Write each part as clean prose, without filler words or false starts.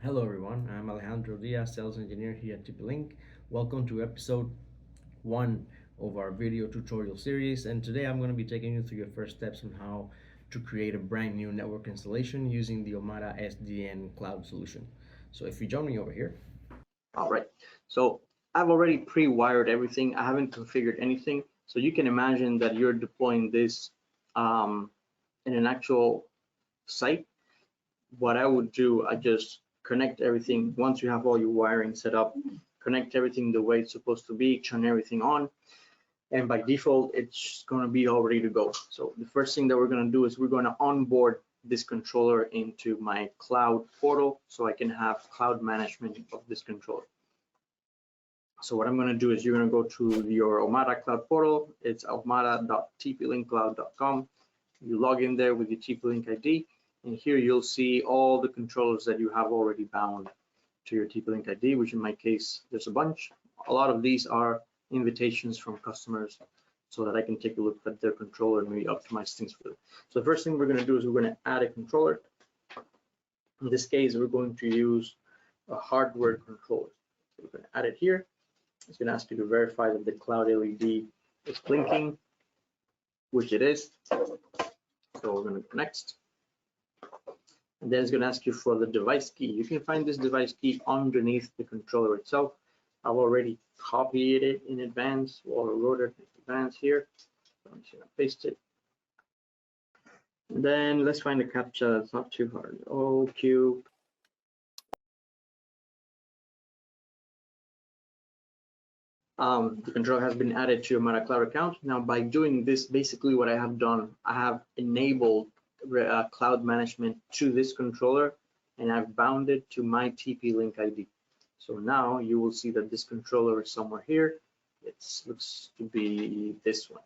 Hello everyone, I'm Alejandro Diaz, Sales Engineer here at TP-Link. Welcome to episode 1 of our video tutorial series, and today I'm going to be taking you through your first steps on how to create a brand new network installation using the Omada SDN Cloud Solution. So if you join me over here. All right, so I've already pre-wired everything. I haven't configured anything. So you can imagine that you're deploying this in an actual site. What I would do, I just connect everything. Once you have all your wiring set up, connect everything the way it's supposed to be, turn everything on. And by default, it's going to be all ready to go. So the first thing that we're going to do is we're going to onboard this controller into my cloud portal so I can have cloud management of this controller. So what I'm going to do is you're going to go to your Omada Cloud portal. It's omada.tplinkcloud.com. You log in there with your TP-Link ID, and here you'll see all the controllers that you have already bound to your TP-Link ID, which in my case, there's a bunch. A lot of these are invitations from customers so that I can take a look at their controller and maybe optimize things for them. So the first thing we're going to do is we're going to add a controller. In this case, we're going to use a hardware controller. So we're going to add it here. It's going to ask you to verify that the cloud LED is blinking, which it is. So we're going to go next. And then it's going to ask you for the device key. You can find this device key underneath the controller itself. I've already copied it in advance or wrote it in advance here. So I'm just going to paste it. And then let's find the CAPTCHA. It's not too hard. OQ. The controller has been added to your Omada Cloud account. Now, by doing this, basically what I have done, I have enabled cloud management to this controller, and I've bound it to my TP-Link ID. So now you will see that this controller is somewhere here. It looks to be this one.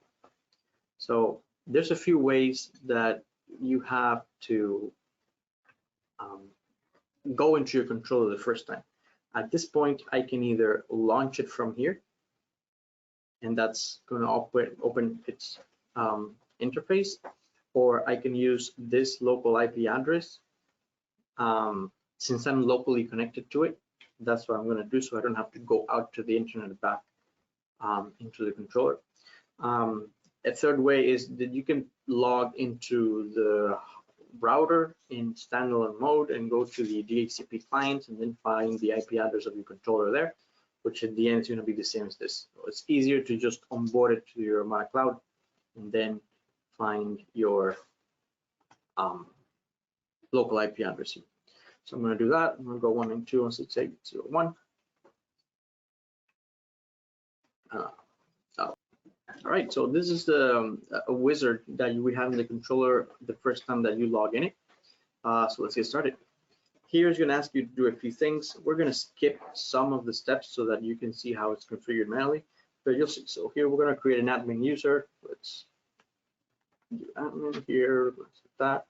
So there's a few ways that you have to go into your controller the first time. At this point, I can either launch it from here, and that's going to open its interface, or I can use this local IP address. Since I'm locally connected to it, that's what I'm going to do, so I don't have to go out to the internet back into the controller. A third way is that you can log into the router in standalone mode and go to the DHCP client and then find the IP address of your controller there, which at the end is going to be the same as this. So it's easier to just onboard it to your Omada Cloud and then find your local IP address here. So I'm going to do that. I'm going to go 192.168.0.1. All right, so this is the a wizard that you would have in the controller the first time that you log in it. So let's get started. Here's going to ask you to do a few things. We're going to skip some of the steps so that you can see how it's configured manually. But you'll see. So here we're going to create an admin user. Let's do admin here. Let's do that.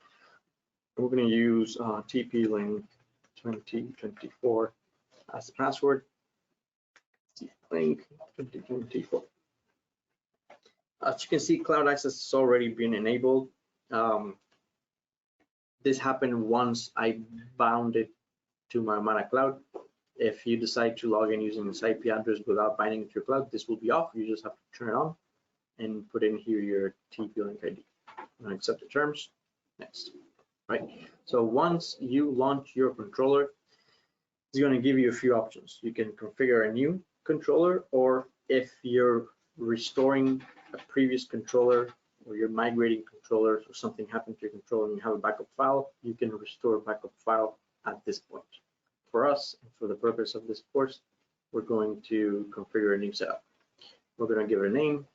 And we're going to use TP-Link 2024 as the password. TP-Link 2024. As you can see, cloud access has already been enabled. This happened once I bound it to my Omada Cloud. If you decide to log in using this IP address without binding it to your cloud, this will be off. You just have to turn it on and put in here your TP-Link ID. And accept the terms. Next. Right. So once you launch your controller, it's going to give you a few options. You can configure a new controller, or if you're restoring a previous controller or you're migrating controllers or something happened to your controller and you have a backup file, you can restore a backup file at this point. For us, and for the purpose of this course, we're going to configure a new setup. We're going to give it a name.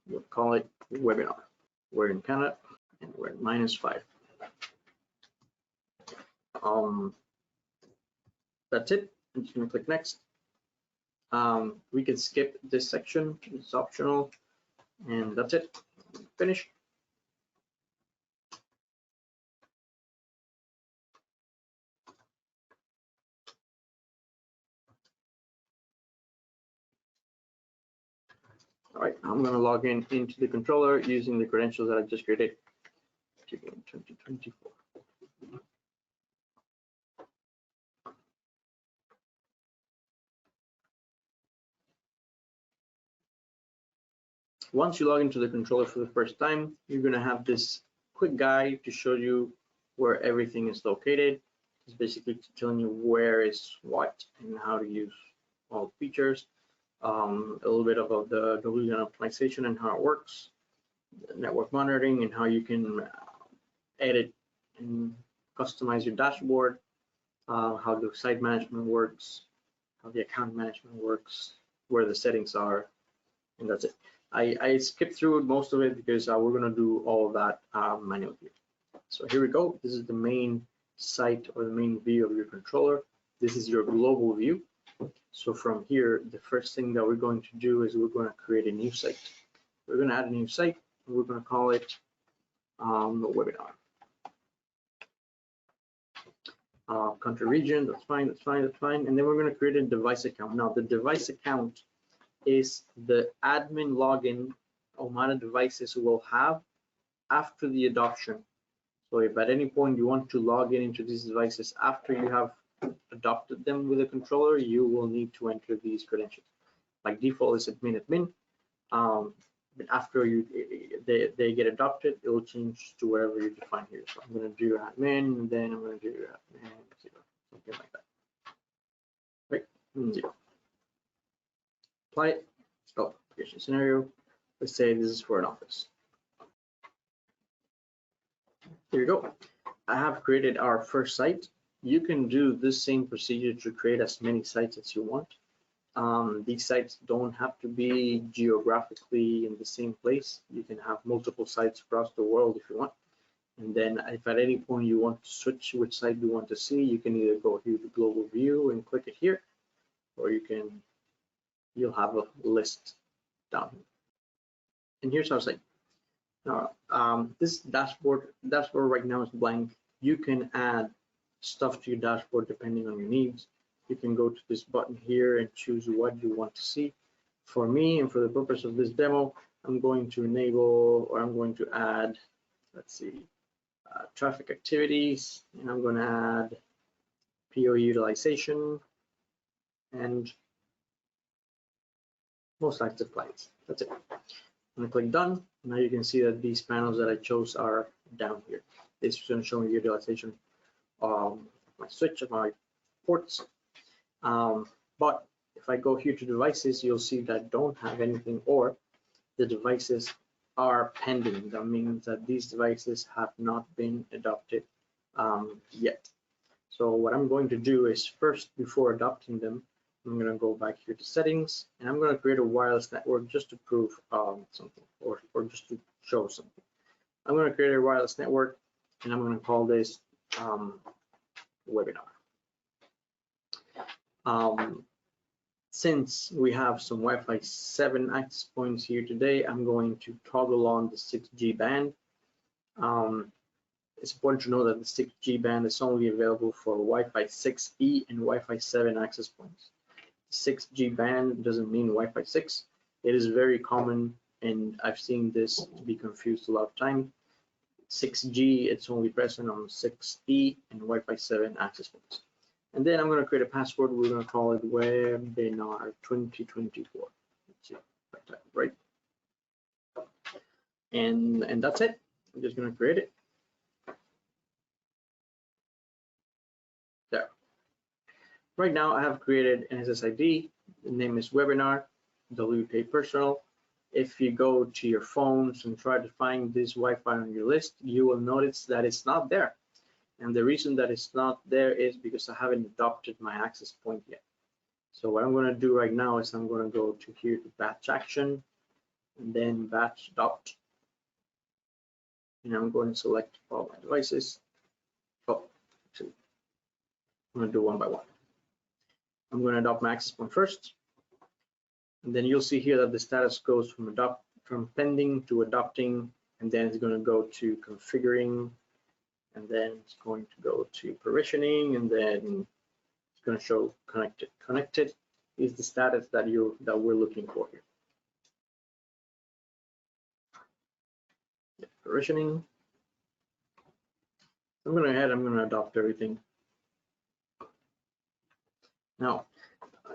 We'll call it webinar. We're in Canada and we're at -5. That's it. I'm just going to click next. We can skip this section. It's optional. And that's it. Finish. All right, I'm going to log in into the controller using the credentials that I just created. 2024. Once you log into the controller for the first time, you're going to have this quick guide to show you where everything is located. It's basically telling you where is what and how to use all the features. A little bit about the Boolean optimization and how it works, network monitoring, and how you can edit and customize your dashboard, how the site management works, how the account management works, where the settings are, and that's it. I skipped through most of it because we're going to do all of that manually. So here we go. This is the main site or the main view of your controller. This is your global view. So from here, the first thing that we're going to do is we're going to create a new site. We're going to add a new site. And we're going to call it webinar. Country region, that's fine, that's fine, that's fine. And then we're going to create a device account. Now the device account is the admin login Omada devices will have after the adoption. So if at any point you want to log in into these devices after you have adopted them with a controller, you will need to enter these credentials. Like default is admin. But after they get adopted, it will change to wherever you define here. So I'm going to do admin, and then I'm going to do admin 0, something like that. Right, 0. Apply it. Oh, application scenario. Let's say this is for an office. Here you go. I have created our first site. You can do this same procedure to create as many sites as you want. These sites don't have to be geographically in the same place. You can have multiple sites across the world if you want. And then if at any point you want to switch which site you want to see, you can either go here to global view and click it here, or you'll have a list down here. And here's our site. Now, this dashboard right now is blank. You can add stuff to your dashboard depending on your needs. You can go to this button here and choose what you want to see. For me, and for the purpose of this demo, I'm going to enable, or I'm going to add, let's see, traffic activities, and I'm going to add PO utilization and most active clients. That's it. I'm going to click done. Now you can see that these panels that I chose are down here. This is going to show me utilization of my switch, of my ports. But if I go here to devices, you'll see that I don't have anything, or the devices are pending. That means that these devices have not been adopted yet. So what I'm going to do is first, before adopting them, I'm going to go back here to settings, and I'm going to create a wireless network just to prove something, or just to show something. I'm going to create a wireless network, and I'm going to call this webinar. Since we have some Wi-Fi 7 access points here today, I'm going to toggle on the 6G band. It's important to know that the 6G band is only available for Wi-Fi 6E and Wi-Fi 7 access points. 6G band doesn't mean Wi-Fi 6. It is very common, and I've seen this to be confused a lot of time. 6G, it's only present on 6E and Wi-Fi 7 access points. And then I'm going to create a password. We're going to call it webinar 2024. Let's see, right? And that's it. I'm just going to create it. There. Right now, I have created an SSID. The name is webinar, WK personal. If you go to your phones and try to find this Wi-Fi on your list, you will notice that it's not there. And the reason that it's not there is because I haven't adopted my access point yet. So what I'm going to do right now is I'm going to go to here to batch action, and then batch adopt. And I'm going to select all my devices. Oh, actually, I'm going to do one by one. I'm going to adopt my access point first. And then you'll see here that the status goes from pending to adopting, and then it's going to go to configuring, and then it's going to go to provisioning, and then it's going to show connected. Connected is the status that we're looking for here. Provisioning. I'm going to adopt everything. Now,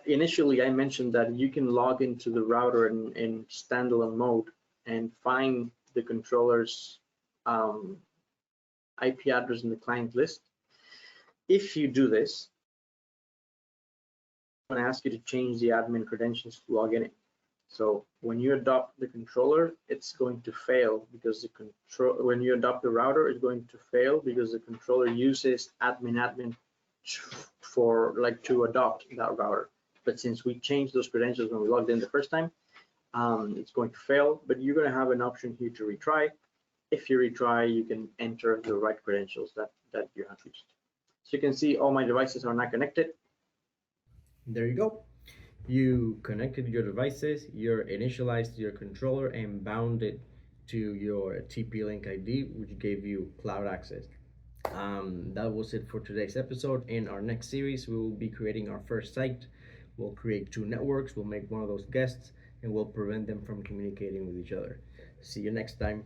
initially I mentioned that you can log into the router in standalone mode and find the controller's IP address in the client list. If you do this, I'm going to ask you to change the admin credentials to log in. So when you adopt the controller, it's going to fail because when you adopt the router, it's going to fail because the controller uses admin to adopt that router. But since we changed those credentials when we logged in the first time, it's going to fail, but you're going to have an option here to retry. If you retry, you can enter the right credentials that you have used. So you can see all my devices are now connected. There you go. You connected your devices, you initialized your controller and bound it to your TP-Link ID, which gave you cloud access. That was it for today's episode. In our next series, we will be creating our first site. We'll create 2 networks, we'll make one of those guests, and we'll prevent them from communicating with each other. See you next time.